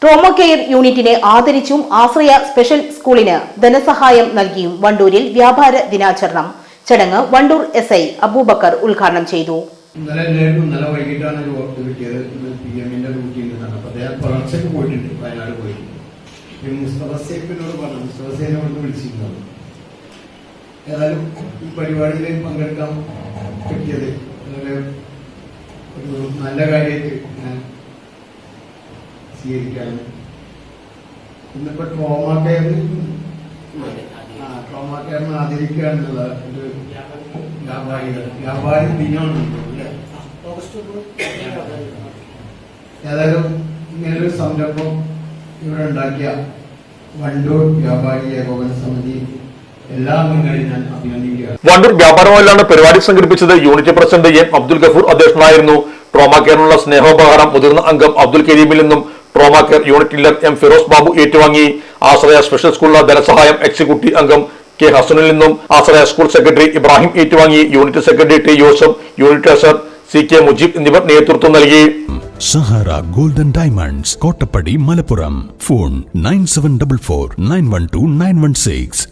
Trauma care യൂണിറ്റിനെ ആദരിച്ചും ആശ്രയ special സ്കൂളിന് ധനസഹായം നൽകിയും വണ്ടൂരിൽ വ്യാപാര ദിനാചരണം. ചടങ്ങ് വണ്ടൂർ SI അബൂബക്കർ ഉദ്ഘാടനം ചെയ്തു. ഇന്നലെ വൈകിട്ടാണ് ഒരു ഓർത്ത് കിട്ടിയത്. PM-ന്റെ ഡ്യൂട്ടിയിൽ നിന്നാണ്. അപ്പോൾ അദ്ദേഹം പുലർച്ചയ്ക്ക് പോയിട്ടുണ്ട്, വയനാട് പോയിട്ടുണ്ട്. മുസ്തഫ സേഫിനോട് പറഞ്ഞു, മുസ്തഫ സേഫിനോട് വിളിച്ചിരുന്നത്. ഏതായാലും ഈ പരിപാടിയിൽ പങ്കെടുക്കാൻ പറ്റിയത് ഒരു നല്ല കാര്യമായിട്ട് ഞാൻ സ്വീകരിക്കാനും ഇന്നിപ്പോ ട്രോമ കെയറിനെ ആദരിക്കുക എന്നുള്ള ഒരു വ്യാപാരി ദിനമാണ്. ഏതായാലും ഇങ്ങനൊരു സംരംഭം ഇവിടെ ഉണ്ടാക്കിയ വണ്ടൂർ വ്യാപാരി ഏകോപന സമിതി എല്ലാ അംഗങ്ങളെയും ഞാൻ അഭിനന്ദിക്കുകയാണ്. വണ്ടൂർ വ്യാപാരമല്ലാണ് പരിപാടി സംഘടിപ്പിച്ചത്. Unit president M. Abdul Gafoor അധ്യക്ഷനായിരുന്നു. ട്രോമ കെയറിനുള്ള സ്നേഹോപഹാരം മുതിർന്ന അംഗം അബ്ദുൽ കരീമിൽ നിന്നും trauma care unit leader M. Firoz Babu ഏറ്റുവാങ്ങി. ആശ്രയ സ്പെഷ്യൽ സ്കൂളിലെ ധനസഹായം എക്സിക്യൂട്ടീവ് അംഗം K. ഹസനിൽ നിന്നും ആശ്രയ സ്കൂൾ സെക്രട്ടറി ഇബ്രാഹിം ഏറ്റുവാങ്ങി. Unit secretary T. Yousaf, unit treasurer CK. Mujeeb എന്നിവർ നേതൃത്വം നൽകി. Sahara golden diamonds, Kottappadi, Malappuram. Phone 9744 912 916.